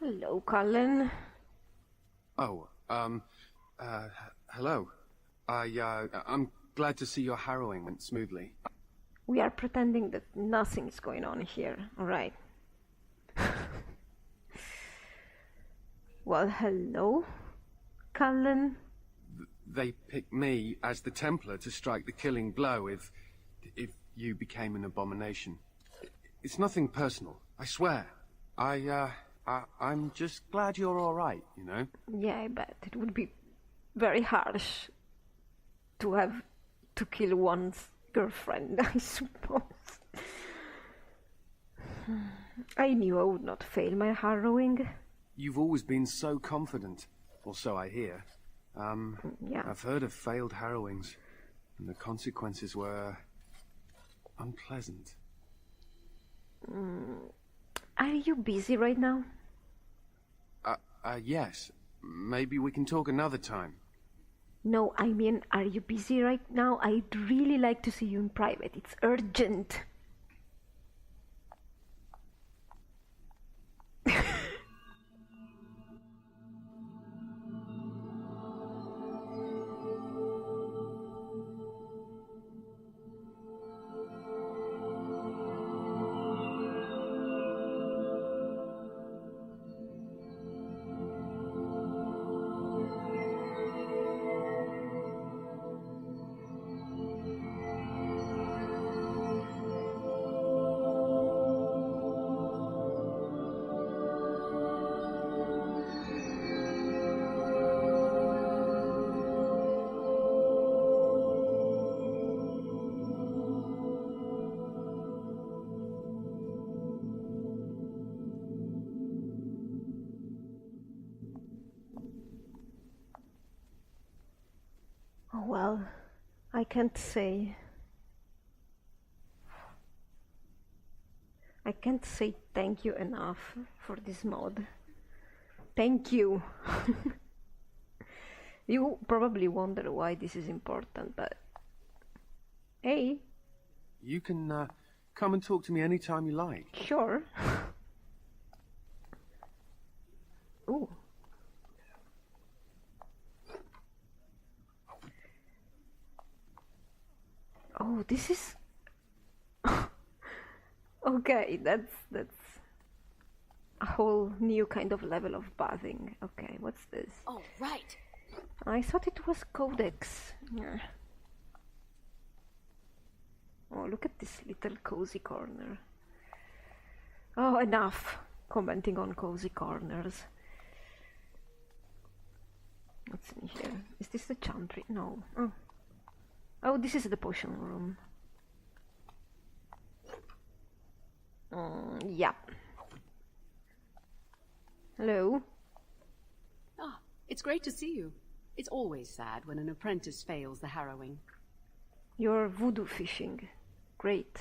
Hello, Cullen. Oh, hello. I'm glad to see your harrowing went smoothly. We are pretending that nothing's going on here, alright? Well, hello, Cullen. They picked me as the Templar to strike the killing blow if you became an abomination. It's nothing personal, I swear. I'm just glad you're all right, you know? Yeah, I bet it would be very harsh to have to kill one's girlfriend, I suppose. I knew I would not fail my harrowing. You've always been so confident, or so I hear. Yeah. I've heard of failed harrowings, and the consequences were unpleasant. Are you busy right now? Yes. Maybe we can talk another time. No, I mean, are you busy right now? I'd really like to see you in private. It's urgent. Oh, well, I can't say thank you enough for this mod. Thank you. You probably wonder why this is important, but hey. You can come and talk to me anytime you like. Sure. Ooh. Oh, this is okay. That's a whole new kind of level of bathing. Okay, what's this? Oh, right. I thought it was Codex. Yeah. Oh, look at this little cozy corner. Oh, enough commenting on cozy corners. What's in here? Is this the chantry? No. Oh, this is the potion room. Yeah. Hello? Ah, it's great to see you. It's always sad when an apprentice fails the harrowing. You're voodoo fishing. Great.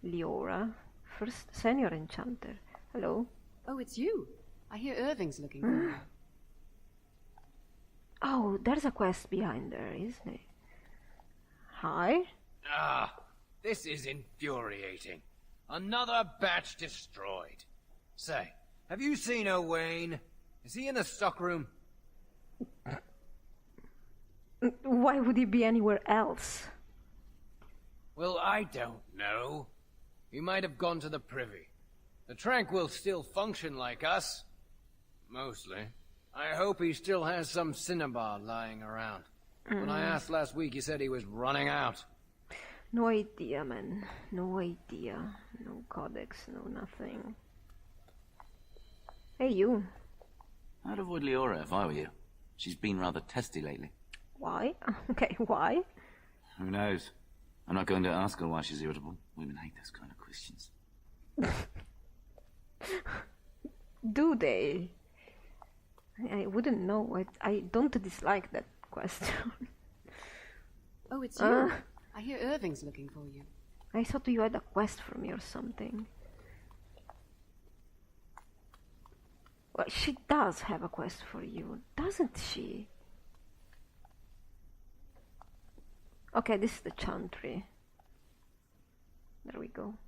Leora, first senior enchanter. Hello? Oh, it's you. I hear Irving's looking for you. Oh, there's a quest behind there, isn't it? Hi? Ah, this is infuriating. Another batch destroyed. Say, have you seen Owain? Is he in the stockroom? Why would he be anywhere else? Well, I don't know. He might have gone to the privy. The Tranquil still function like us. Mostly. I hope he still has some cinnabar lying around. When I asked last week, he said he was running out. No idea, man. No idea. No codex, no nothing. Hey, you. I'd avoid Leora if I were you. She's been rather testy lately. Why? Okay, why? Who knows? I'm not going to ask her why she's irritable. Women hate those kind of questions. Do they? I wouldn't know. I don't dislike that question. Oh, it's you. I hear Irving's looking for you. I thought you had a quest for me or something. Well, she does have a quest for you, doesn't she? Okay, this is the chantry. There we go.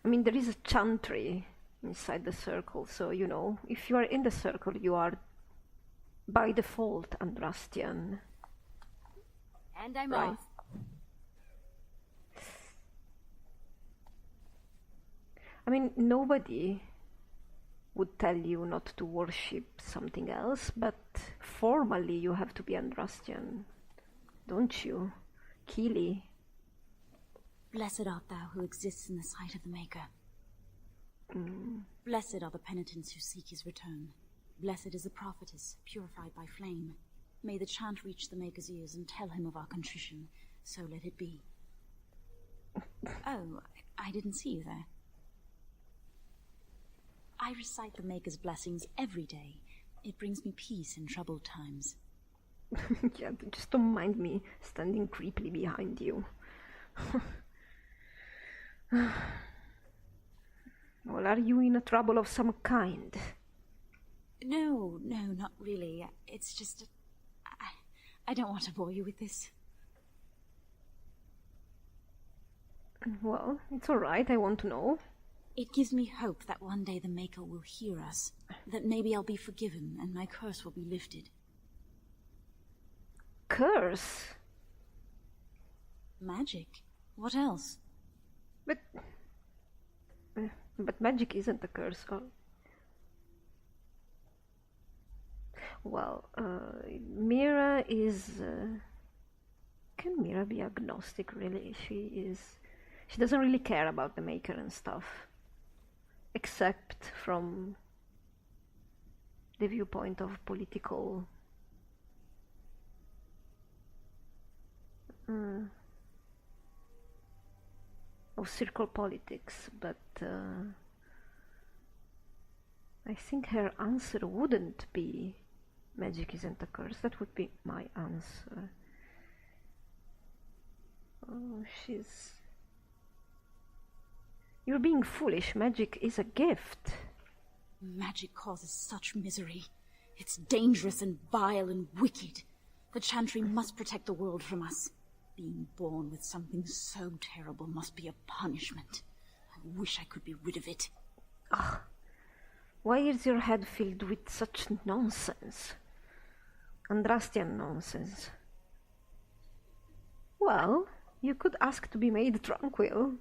I mean, there is a chantry inside the circle, so, you know, if you are in the circle, you are by default Andrastian. And I'm Right. off. I mean, nobody would tell you not to worship something else, but formally you have to be Andrastian, don't you, Keely? Blessed art thou who exists in the sight of the Maker. Blessed are the penitents who seek his return. Blessed is the prophetess, purified by flame. May the chant reach the Maker's ears and tell him of our contrition. So let it be. Oh, I didn't see you there. I recite the Maker's blessings every day. It brings me peace in troubled times. Yeah, just don't mind me standing creepily behind you. Well, are you in a trouble of some kind? No, not really. It's just... I don't want to bore you with this. Well, it's all right, I want to know. It gives me hope that one day the Maker will hear us. That maybe I'll be forgiven and my curse will be lifted. Curse? Magic? What else? But magic isn't a curse. Oh. Well, Mira is... Can Mira be agnostic, really? She doesn't really care about the Maker and stuff. Except from the viewpoint of political... of circle politics, but I think her answer wouldn't be magic isn't a curse. That would be my answer. Oh, You're being foolish. Magic is a gift. Magic causes such misery. It's dangerous and vile and wicked. The Chantry must protect the world from us. Being born with something so terrible must be a punishment. I wish I could be rid of it. Ugh. Why is your head filled with such nonsense? Andrastian nonsense. Well, you could ask to be made tranquil.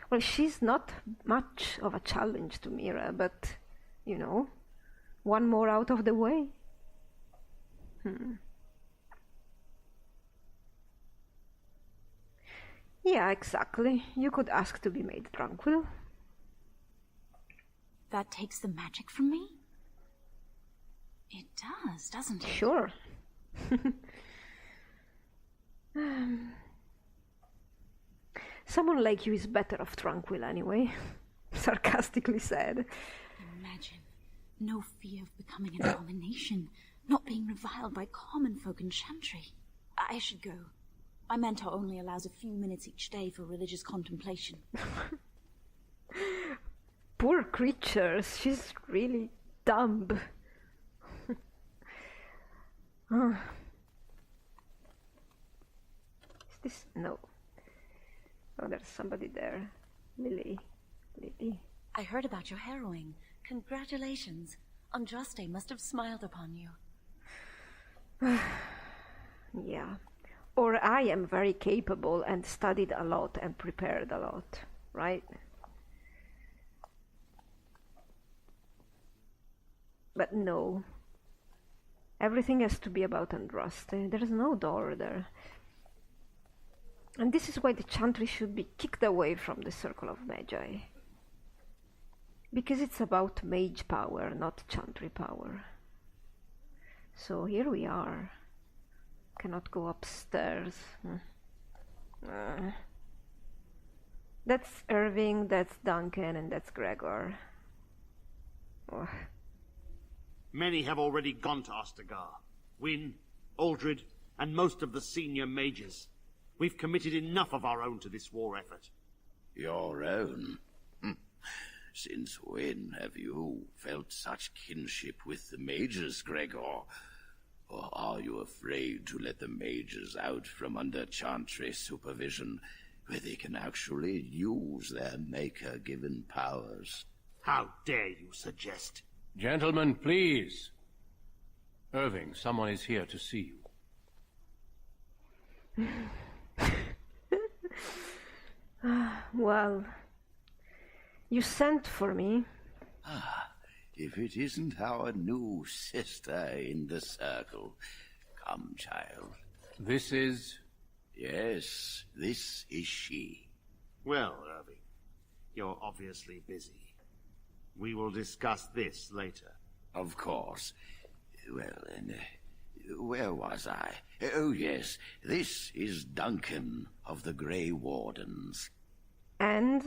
Well, she's not much of a challenge to Mira, but, you know, one more out of the way. Yeah, exactly. You could ask to be made tranquil. That takes the magic from me? It does, doesn't it? Sure. Someone like you is better off tranquil anyway, sarcastically said. Imagine. No fear of becoming an abomination, not being reviled by common folk in Chantry. I should go. My mentor only allows a few minutes each day for religious contemplation. Poor creatures, she's really dumb. Is this? No. Oh, there's somebody there. Lily. I heard about your harrowing. Congratulations. Andraste must have smiled upon you. Yeah. Or I am very capable and studied a lot and prepared a lot, right? But no. Everything has to be about Andraste. There is no door there. And this is why the Chantry should be kicked away from the Circle of Magi. Because it's about mage power, not Chantry power. So here we are. Cannot go upstairs. That's Irving, that's Duncan, and that's Gregor. Oh. Many have already gone to Ostagar. Wynne, Aldred, and most of the senior mages. We've committed enough of our own to this war effort. Your own? Since when have you felt such kinship with the mages, Gregor? Or are you afraid to let the mages out from under Chantry supervision where they can actually use their Maker-given powers. How dare you suggest? Gentlemen, please. Irving, someone is here to see you. Well, you sent for me. If it isn't our new sister in the circle. Come, child. This is... Yes, this is she. Well, Irving, you're obviously busy. We will discuss this later. Of course. Well, then, where was I? Oh, yes, this is Duncan of the Grey Wardens. And?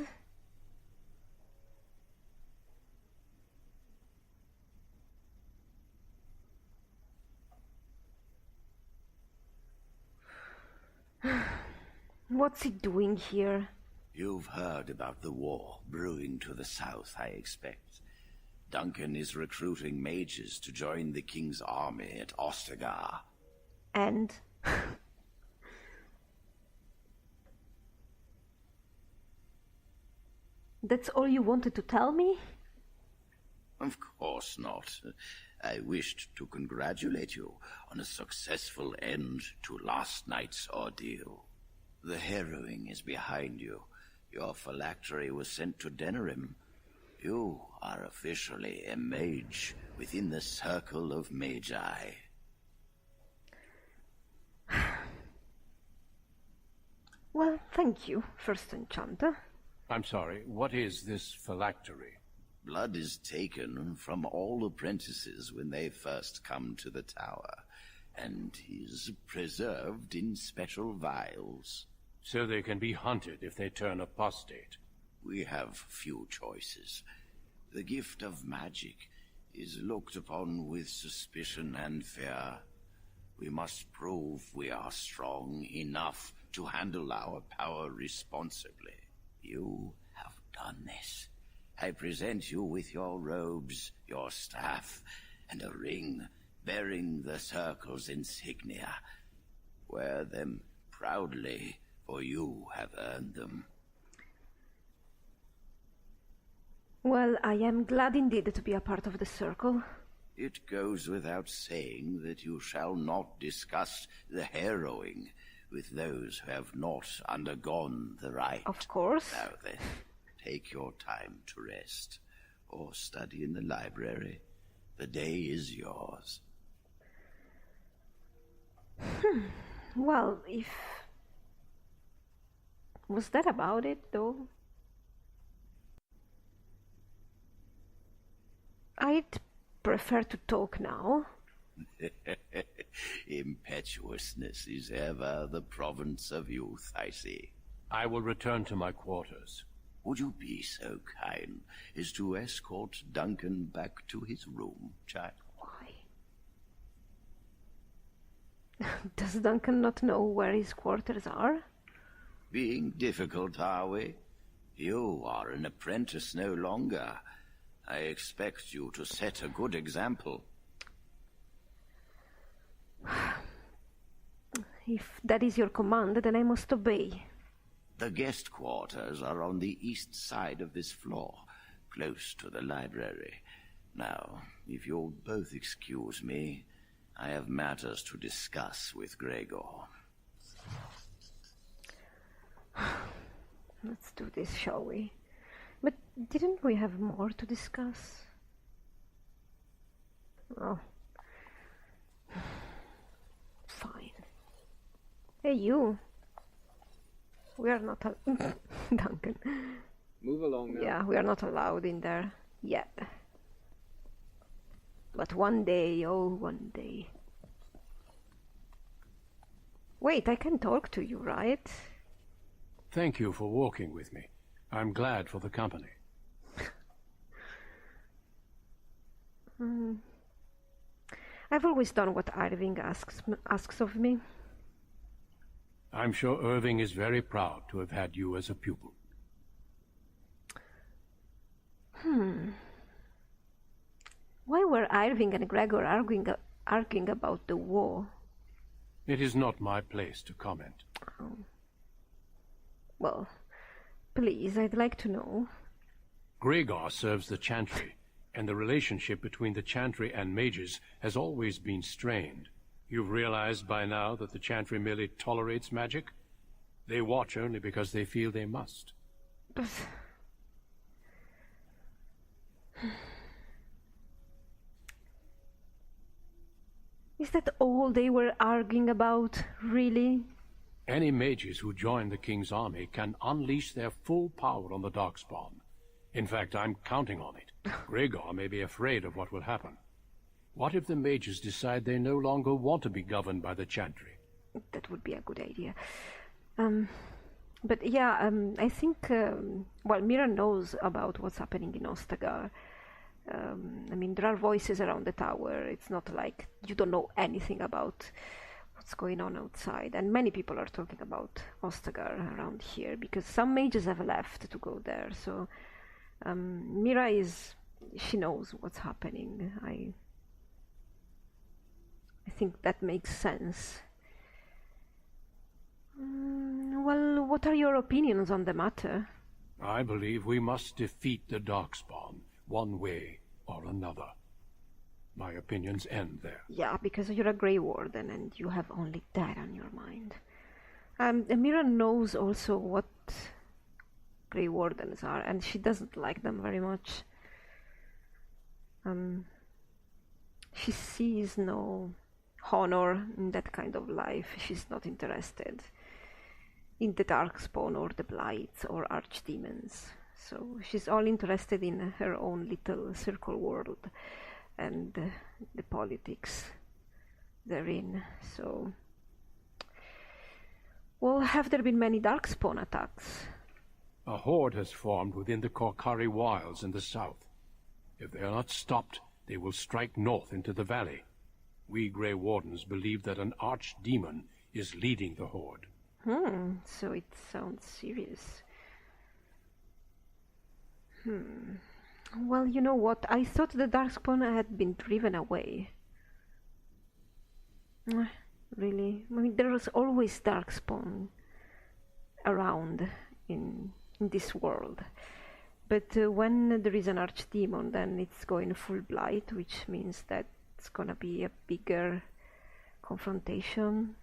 What's he doing here? You've heard about the war brewing to the south, I expect. Duncan is recruiting mages to join the king's army at Ostagar. And? That's all you wanted to tell me? Of course not. I wished to congratulate you on a successful end to last night's ordeal. The harrowing is behind you. Your phylactery was sent to Denerim. You are officially a mage within the circle of Magi. Well, thank you, First Enchanter. I'm sorry, what is this phylactery? Blood is taken from all apprentices when they first come to the tower, and is preserved in special vials. So they can be hunted if they turn apostate. We have few choices. The gift of magic is looked upon with suspicion and fear. We must prove we are strong enough to handle our power responsibly. You have done this. I present you with your robes, your staff, and a ring bearing the circle's insignia. Wear them proudly, for you have earned them. Well, I am glad indeed to be a part of the circle. It goes without saying that you shall not discuss the harrowing with those who have not undergone the rite. Of course. Now then, take your time to rest, or study in the library. The day is yours. Well, if... Was that about it, though? I'd prefer to talk now. Impetuousness is ever the province of youth, I see. I will return to my quarters. Would you be so kind as to escort Duncan back to his room, child? Why? Does Duncan not know where his quarters are? Being difficult, are we? You are an apprentice no longer. I expect you to set a good example. If that is your command, then I must obey. The guest quarters are on the east side of this floor, close to the library. Now, if you'll both excuse me, I have matters to discuss with Gregor. Let's do this, shall we? But didn't we have more to discuss? Oh. Fine. Hey, you. We are not... Duncan. Move along now. Yeah, we are not allowed in there yet. But one day, oh, one day. Wait, I can talk to you, right? Thank you for walking with me. I'm glad for the company. I've always done what Irving asks of me. I'm sure Irving is very proud to have had you as a pupil. Why were Irving and Gregor arguing about the war? It is not my place to comment. Oh. Well, please, I'd like to know. Gregor serves the Chantry, and the relationship between the Chantry and mages has always been strained. You've realized by now that the Chantry merely tolerates magic? They watch only because they feel they must. But... Is that all they were arguing about, really? Any mages who join the King's army can unleash their full power on the Darkspawn. In fact, I'm counting on it. Gregor may be afraid of what will happen. What if the mages decide they no longer want to be governed by the Chantry? That would be a good idea. But yeah, I think, well, Mira knows about what's happening in Ostagar. I mean, there are voices around the tower. It's not like you don't know anything about what's going on outside. And many people are talking about Ostagar around here, because some mages have left to go there. So Mira she knows what's happening. I think that makes sense. Well, what are your opinions on the matter? I believe we must defeat the Darkspawn, one way or another. My opinions end there. Yeah, because you're a Grey Warden and you have only that on your mind. Mira knows also what Grey Wardens are, and she doesn't like them very much. She sees no honor in that kind of life. She's not interested in the Darkspawn or the Blights or Archdemons. So she's all interested in her own little circle world and the politics therein. So, well, have there been many Darkspawn attacks? A horde has formed within the Korkari Wilds in the south. If they are not stopped, they will strike north into the valley. We Grey Wardens believe that an archdemon is leading the horde. So it sounds serious. Well, you know what? I thought the Darkspawn had been driven away. Really? I mean, there is always Darkspawn around in this world. But when there is an archdemon, then it's going full blight, which means that it's gonna be a bigger confrontation.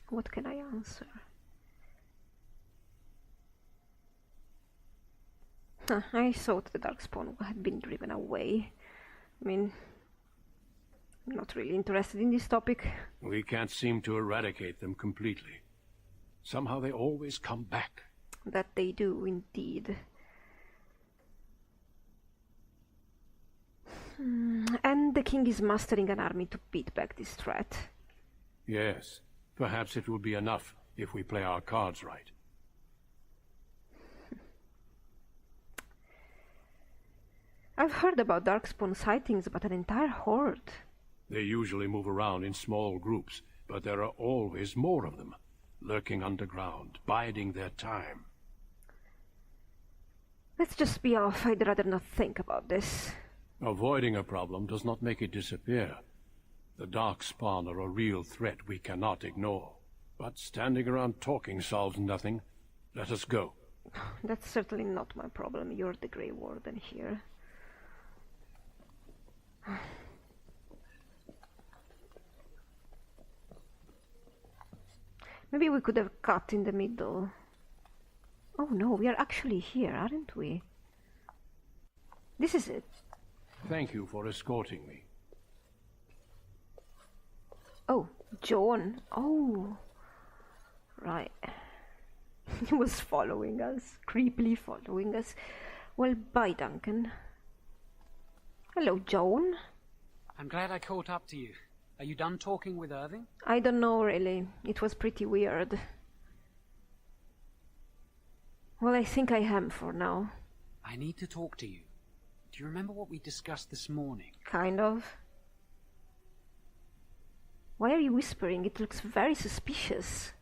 What can I answer? I thought the Darkspawn had been driven away. I mean, I'm not really interested in this topic. We can't seem to eradicate them completely. Somehow they always come back. That they do, indeed. And the king is mustering an army to beat back this threat. Yes. Perhaps it will be enough if we play our cards right. I've heard about Darkspawn sightings, but an entire horde. They usually move around in small groups, but there are always more of them, lurking underground, biding their time. Let's just be off. I'd rather not think about this. Avoiding a problem does not make it disappear. The Darkspawn are a real threat we cannot ignore. But standing around talking solves nothing. Let us go. That's certainly not my problem. You're the Grey Warden here. Maybe we could have cut in the middle. Oh no, we are actually here, aren't we? This is it. Thank you for escorting me. Oh, Jowan. Oh, right. He was following us, creepily following us. Well, bye, Duncan. Hello, Jowan. I'm glad I caught up to you. Are you done talking with Irving? I don't know, really. It was pretty weird. Well, I think I am for now. I need to talk to you. Do you remember what we discussed this morning? Kind of. Why are you whispering? It looks very suspicious.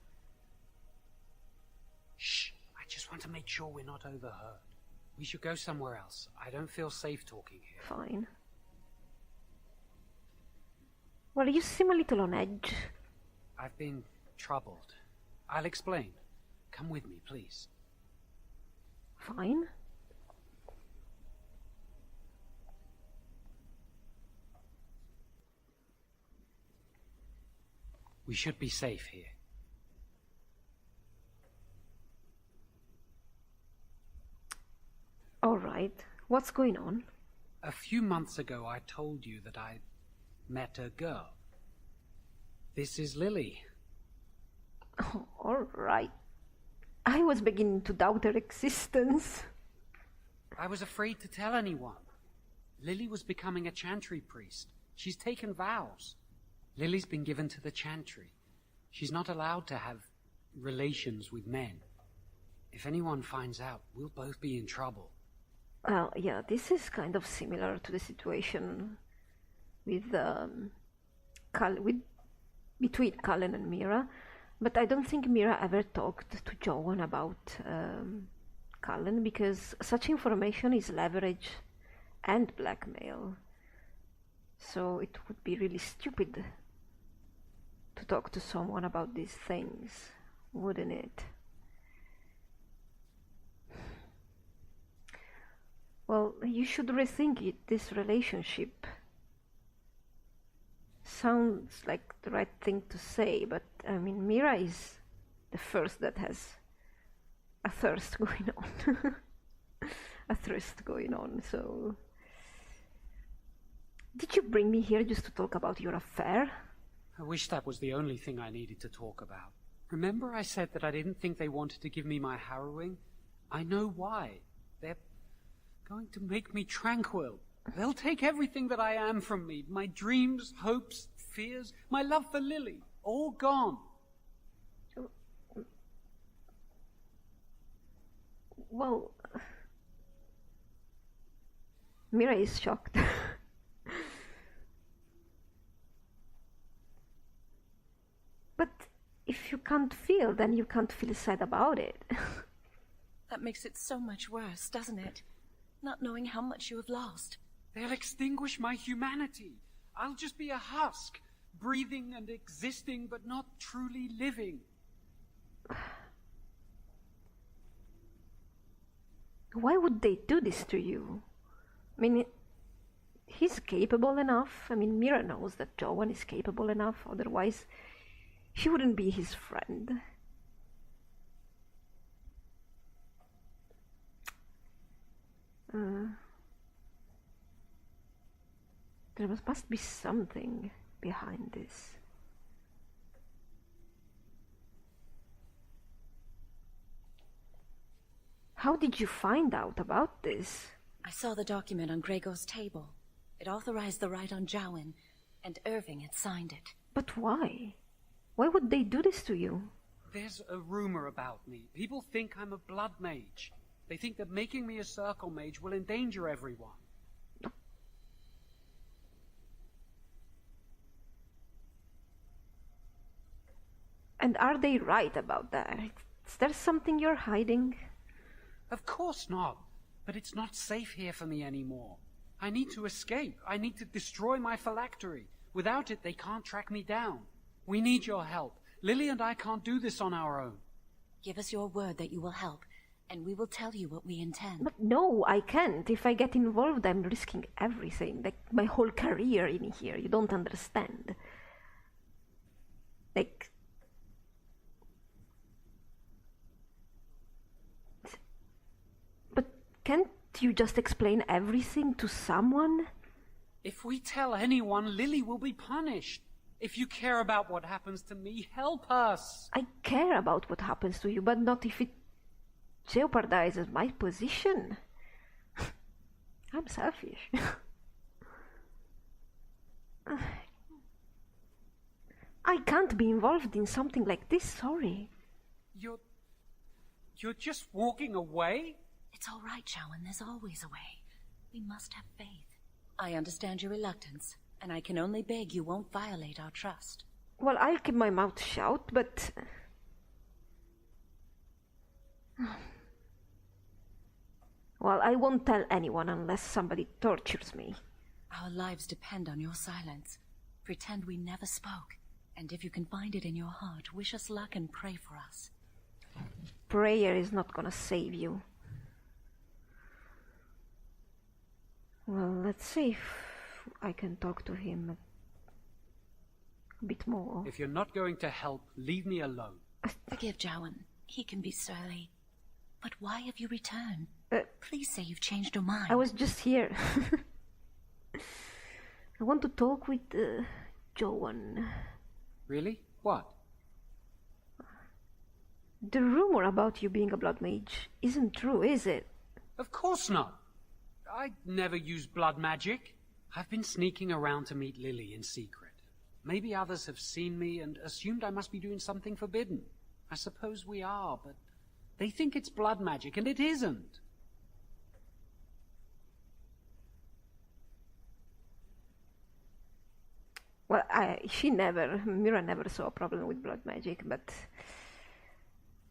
Shh! I just want to make sure we're not overheard. We should go somewhere else. I don't feel safe talking here. Fine. Well, you seem a little on edge. I've been troubled. I'll explain. Come with me, please. Fine. We should be safe here. All right. What's going on? A few months ago, I told you that I met a girl. This is Lily. Oh, all right. I was beginning to doubt her existence. I was afraid to tell anyone. Lily was becoming a chantry priest. She's taken vows. Lily's been given to the chantry. She's not allowed to have relations with men. If anyone finds out, we'll both be in trouble. Well, yeah, this is kind of similar to the situation with between Cullen and Mira, but I don't think Mira ever talked to Jowan about Cullen, because such information is leverage and blackmail. So it would be really stupid to talk to someone about these things, wouldn't it? Well, you should rethink it. This relationship sounds like the right thing to say, but I mean, Mira is the first that has a thirst going on. A thirst going on, so... Did you bring me here just to talk about your affair? I wish that was the only thing I needed to talk about. Remember I said that I didn't think they wanted to give me my harrowing? I know why. They're going to make me tranquil. They'll take everything that I am from me. My dreams, hopes, fears, my love for Lily. All gone. Well... Mira is shocked. But if you can't feel, then you can't feel sad about it. That makes it so much worse, doesn't it? Not knowing how much you have lost. They'll extinguish my humanity. I'll just be a husk, breathing and existing, but not truly living. Why would they do this to you? I mean, he's capable enough. I mean, Mira knows that Jowan is capable enough, otherwise she wouldn't be his friend. There must be something behind this. How did you find out about this? I saw the document on Gregor's table. It authorized the right on Jowan, and Irving had signed it. But why? Why would they do this to you? There's a rumor about me. People think I'm a blood mage. They think that making me a circle mage will endanger everyone. And are they right about that? Is there something you're hiding? Of course not. But it's not safe here for me anymore. I need to escape. I need to destroy my phylactery. Without it, they can't track me down. We need your help. Lily and I can't do this on our own. Give us your word that you will help, and we will tell you what we intend. But no, I can't. If I get involved, I'm risking everything. Like, my whole career in here. You don't understand. Like... But can't you just explain everything to someone? If we tell anyone, Lily will be punished. If you care about what happens to me, help us. I care about what happens to you, but not if it jeopardizes my position. I'm selfish. I can't be involved in something like this, sorry. You're just walking away? It's all right, Jowan. There's always a way. We must have faith. I understand your reluctance, and I can only beg you won't violate our trust. Well, I'll keep my mouth shut, but... Well, I won't tell anyone unless somebody tortures me. Our lives depend on your silence. Pretend we never spoke. And if you can find it in your heart, wish us luck and pray for us. Prayer is not gonna save you. Well, let's see if I can talk to him a bit more. If you're not going to help, leave me alone. Forgive Jowan. He can be surly. But why have you returned? Please say you've changed your mind. I was just here. I want to talk with Jowan. Really? What? The rumor about you being a blood mage isn't true, is it? Of course not. I never use blood magic. I've been sneaking around to meet Lily in secret. Maybe others have seen me and assumed I must be doing something forbidden. I suppose we are, but they think it's blood magic, and it isn't. Well, Mira never saw a problem with blood magic, but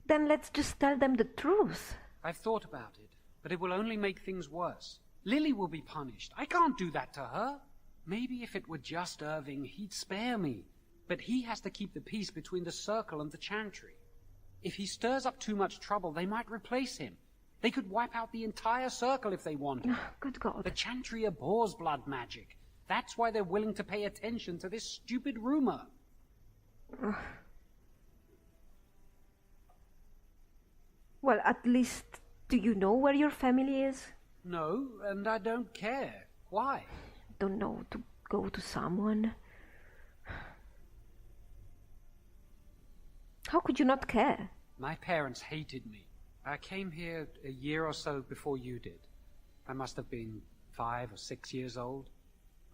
then let's just tell them the truth. I've thought about it, but it will only make things worse. Lily will be punished. I can't do that to her. Maybe if it were just Irving, he'd spare me. But he has to keep the peace between the Circle and the Chantry. If he stirs up too much trouble, they might replace him. They could wipe out the entire Circle if they wanted. Good God. The Chantry abhors blood magic. That's why they're willing to pay attention to this stupid rumor. Well, at least, do you know where your family is? No, and I don't care. Why? Don't know, to go to someone. How could you not care? My parents hated me. I came here a year or so before you did. I must have been 5 or 6 years old.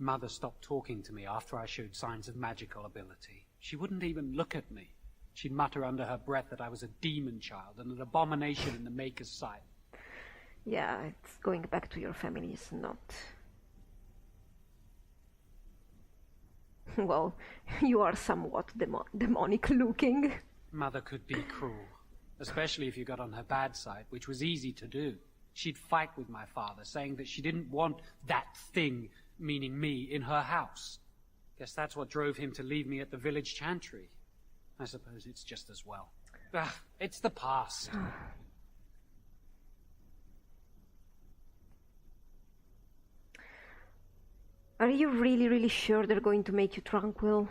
Mother stopped talking to me after I showed signs of magical ability. She wouldn't even look at me. She'd mutter under her breath that I was a demon child and an abomination in the Maker's sight. Yeah, it's going back to your family is not... Well, you are somewhat demonic looking. Mother could be cruel, especially if you got on her bad side, which was easy to do. She'd fight with my father, saying that she didn't want that thing, meaning me, in her house. Guess that's what drove him to leave me at the village chantry. I suppose it's just as well. It's the past. Are you really, really sure they're going to make you tranquil?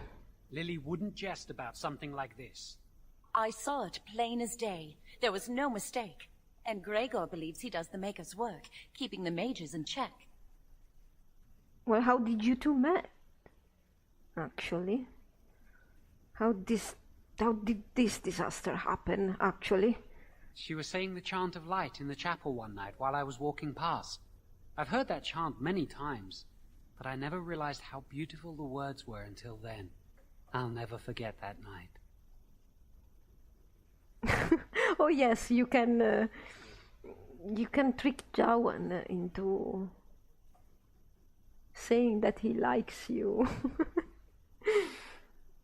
Lily wouldn't jest about something like this. I saw it plain as day. There was no mistake. And Gregor believes he does the Maker's work, keeping the mages in check. Well, how did you two met? Actually. How did this disaster happen, actually? She was saying the chant of light in the chapel one night while I was walking past. I've heard that chant many times, but I never realized how beautiful the words were until then. I'll never forget that night. Oh yes, you can trick Jowan into saying that he likes you.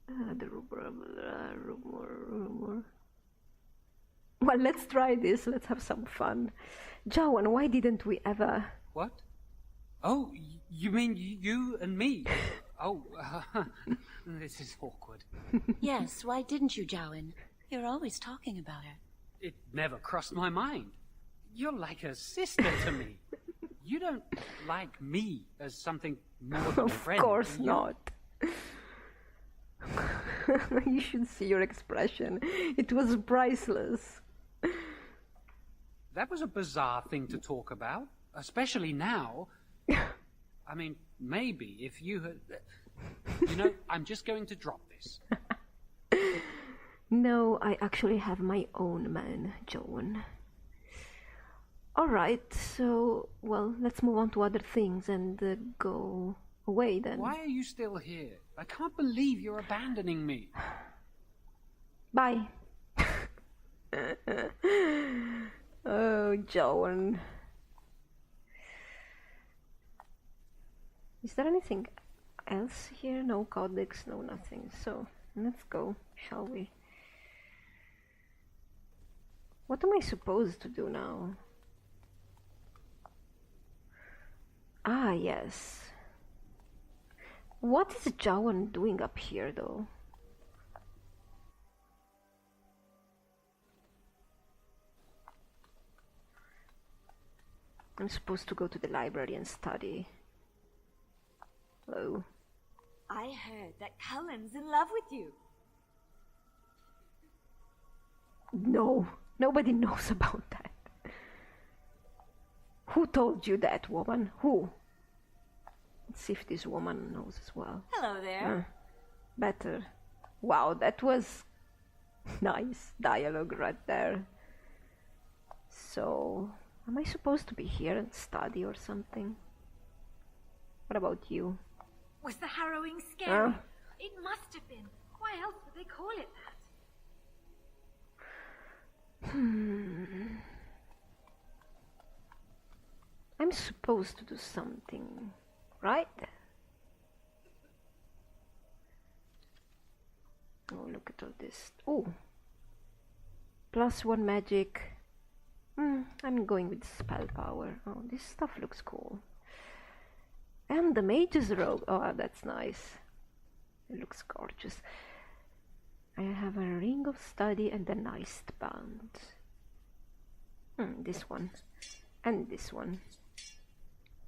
The rumor. Well, let's try this. Let's have some fun. Jowan, why didn't we ever... What? Oh, you mean you and me? Oh, this is awkward. Yes, why didn't you, Jowan? You're always talking about her. It never crossed my mind. You're like a sister to me. You don't like me as something more than a friend. Of course not. You should see your expression. It was priceless. That was a bizarre thing to talk about, especially now. I mean, maybe if you had... You know, I'm just going to drop this. No, I actually have my own man, Jowan. Alright, so, well, let's move on to other things and go away then. Why are you still here? I can't believe you're abandoning me. Bye. Oh, Jowan. Is there anything else here? No codex, no nothing. So, let's go, shall we? What am I supposed to do now? Ah, yes. What is Jowan doing up here, though? I'm supposed to go to the library and study. Hello. I heard that Cullen's in love with you. No, nobody knows about that. Who told you that, woman? Who? Let's see if this woman knows as well. Hello there. Better. Wow, that was nice dialogue right there. So, am I supposed to be here and study or something? What about you? Was the harrowing scary? It must have been. Why else would they call it that? I'm supposed to do something, right? Oh, look at all this. Oh, +1 magic. I'm going with spell power. Oh, this stuff looks cool. And the mage's robe. Oh, that's nice. It looks gorgeous. I have a ring of study and a nice band. This one. And this one.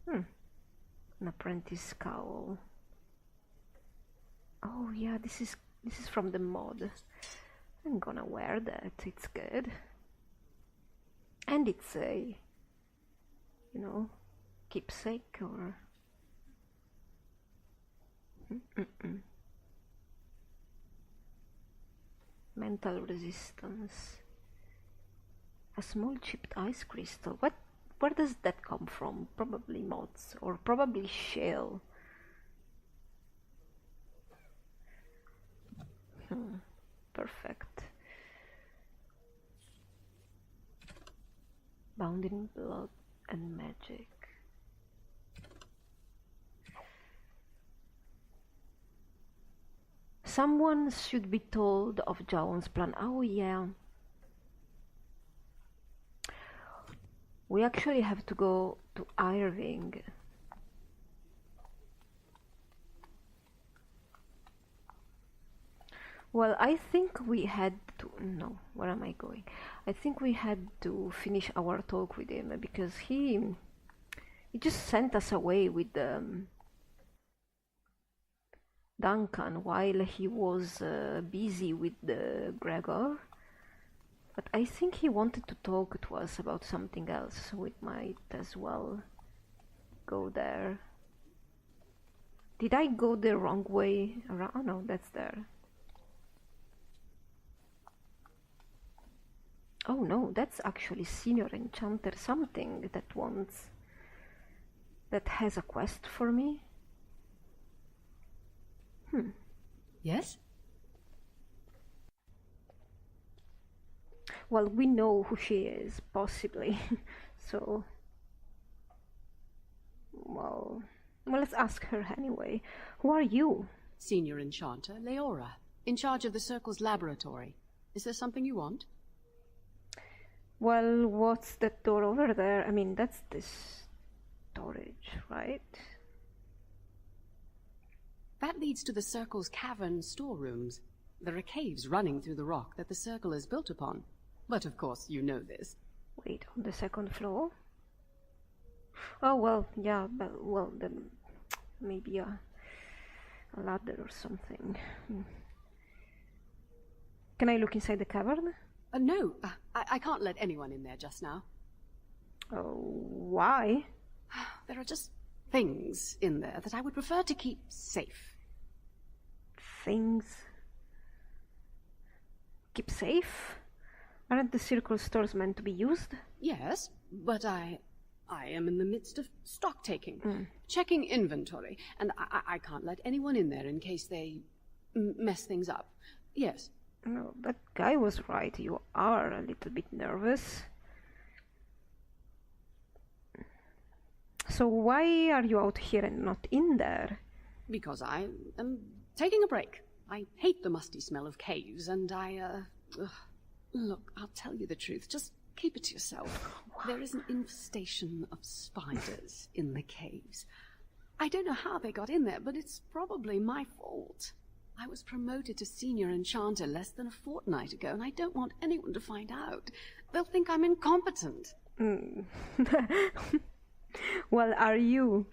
An apprentice cowl. Oh yeah, this is from the mod. I'm gonna wear that. It's good. And it's a, you know, keepsake or mental resistance. A small chipped ice crystal. Where does that come from? Probably moths or probably shale. Perfect. Bound in blood and magic. Someone should be told of Jowan's plan. Oh yeah. We actually have to go to Irving. Well, I think we had to... No, where am I going? I think we had to finish our talk with him because he just sent us away with Duncan while he was busy with Gregor. But I think he wanted to talk to us about something else, so we might as well go there. Did I go the wrong way around? Oh no, that's there. Oh no, that's actually Senior Enchanter something that has a quest for me. Yes? Well, we know who she is, possibly. So, well, let's ask her anyway. Who are you? Senior Enchanter, Leora, in charge of the Circle's laboratory. Is there something you want? Well, what's that door over there? I mean, that's this storage, right? That leads to the Circle's cavern storerooms. There are caves running through the rock that the Circle is built upon. But of course, you know this. Wait, on the second floor? Oh, well, yeah, but, well, then maybe a ladder or something. Can I look inside the cavern? No, I can't let anyone in there just now. Oh, why? There are just things in there that I would prefer to keep safe. Things? Keep safe? Aren't the Circle stores meant to be used? Yes, but I am in the midst of stock taking, checking inventory, and I can't let anyone in there in case they mess things up. Yes. No, that guy was right. You are a little bit nervous. So why are you out here and not in there? Because I am taking a break. I hate the musty smell of caves, and Look, I'll tell you the truth. Just keep it to yourself. There is an infestation of spiders in the caves. I don't know how they got in there, but it's probably my fault. I was promoted to Senior Enchanter less than a fortnight ago, and I don't want anyone to find out. They'll think I'm incompetent. Well, are you?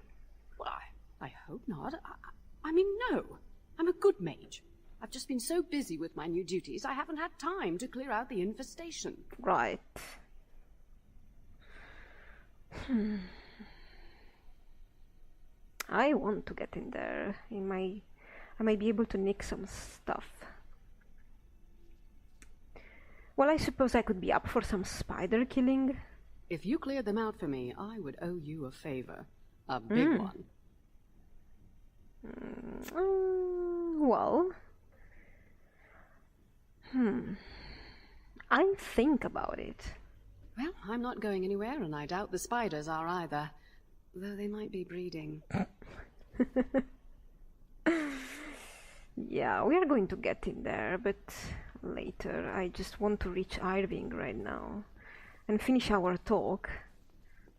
Well, I hope not. I mean, no. I'm a good mage. I've just been so busy with my new duties, I haven't had time to clear out the infestation. Right. I want to get in there. I might be able to nick some stuff. Well, I suppose I could be up for some spider killing. If you cleared them out for me, I would owe you a favor. A big one. Well... I think about it. Well, I'm not going anywhere, and I doubt the spiders are either. Though they might be breeding. Yeah, we are going to get in there, but later. I just want to reach Irving right now and finish our talk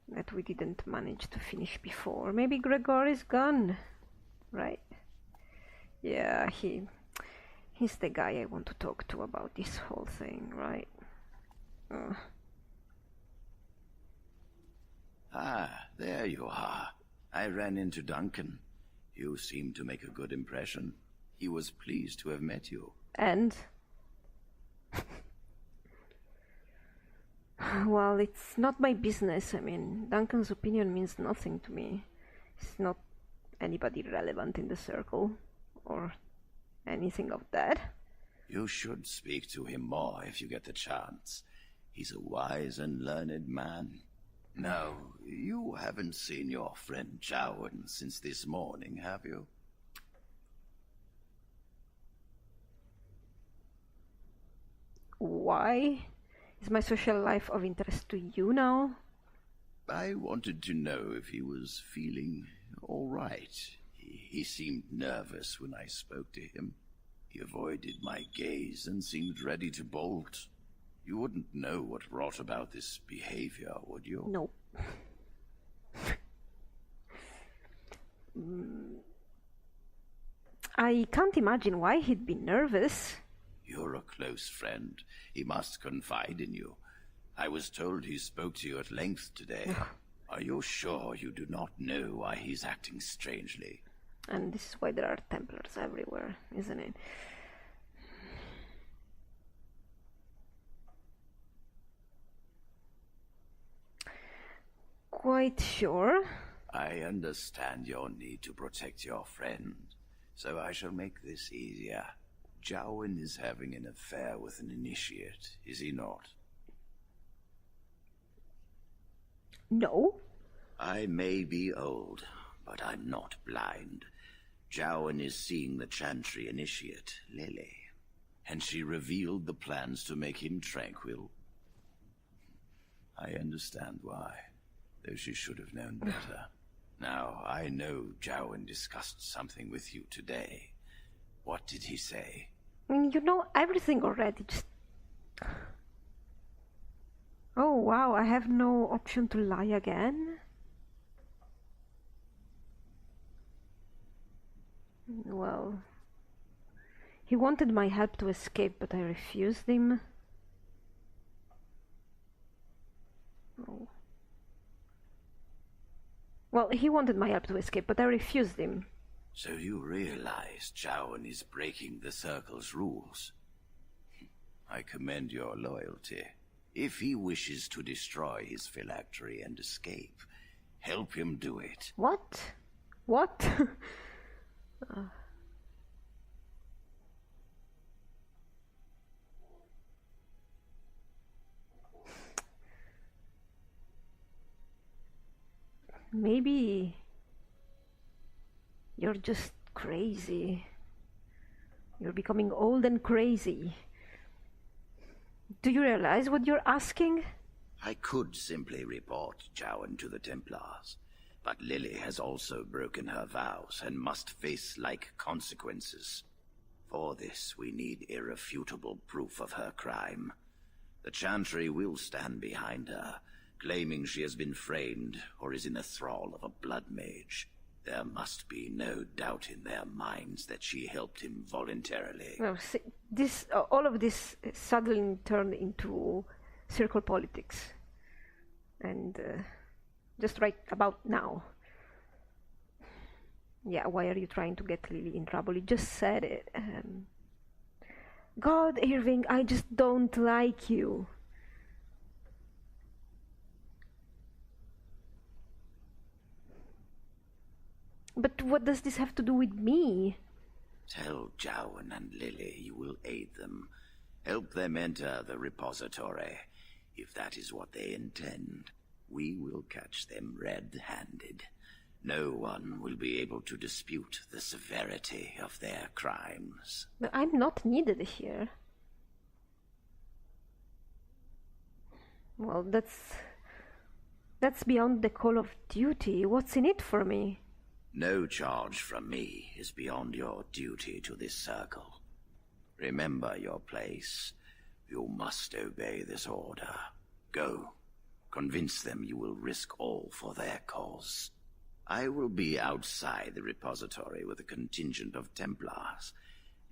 that we didn't manage to finish before. Maybe Gregor is gone, right? Yeah, he's the guy I want to talk to about this whole thing, right? Ah, there you are. I ran into Duncan. You seem to make a good impression. He was pleased to have met you. And? Well, it's not my business. I mean, Duncan's opinion means nothing to me. He's not anybody relevant in the circle, or anything of that. You should speak to him more if you get the chance. He's a wise and learned man. No, you haven't seen your friend Jowan since this morning, have you? Why? Is my social life of interest to you now? I wanted to know if he was feeling all right. He seemed nervous when I spoke to him. He avoided my gaze and seemed ready to bolt. You wouldn't know what brought about this behavior, would you? No. I can't imagine why he'd be nervous. You're a close friend. He must confide in you. I was told he spoke to you at length today. Are you sure you do not know why he's acting strangely? And this is why there are Templars everywhere, isn't it? Quite sure. I understand your need to protect your friend, so I shall make this easier. Jowan is having an affair with an initiate, is he not? No. I may be old, but I'm not blind. Jowan is seeing the Chantry initiate, Lily, and she revealed the plans to make him tranquil. I understand why, though she should have known better. Now, I know Jowan discussed something with you today. What did he say? I mean, you know everything already, just... Oh, wow, I have no option to lie again? Well... He wanted my help to escape, but I refused him. Oh. Well, he wanted my help to escape, but I refused him. So you realize Jowan is breaking the Circle's rules? I commend your loyalty. If he wishes to destroy his phylactery and escape, help him do it. What? What? Maybe you're just crazy. You're becoming old and crazy. Do you realize what you're asking? I could simply report Jowan to the Templars, but Lily has also broken her vows and must face like consequences. For this, we need irrefutable proof of her crime. The Chantry will stand behind her, claiming she has been framed or is in the thrall of a blood mage. There must be no doubt in their minds that she helped him voluntarily. No, see, all of this suddenly turned into circle politics. And Just right about now. Yeah, why are you trying to get Lily in trouble? You just said it. God, Irving, I just don't like you. But what does this have to do with me? Tell Jowan and Lily you will aid them. Help them enter the repository. If that is what they intend, we will catch them red-handed. No one will be able to dispute the severity of their crimes. But I'm not needed here. Well, that's beyond the call of duty. What's in it for me? No charge from me is beyond your duty to this circle. Remember your place. You must obey this order. Go. Convince them you will risk all for their cause. I will be outside the repository with a contingent of Templars.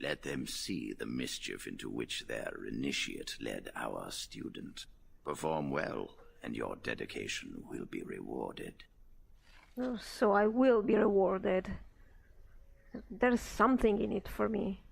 Let them see the mischief into which their initiate led our student. Perform well, and your dedication will be rewarded. Oh, so I will be rewarded. There's something in it for me.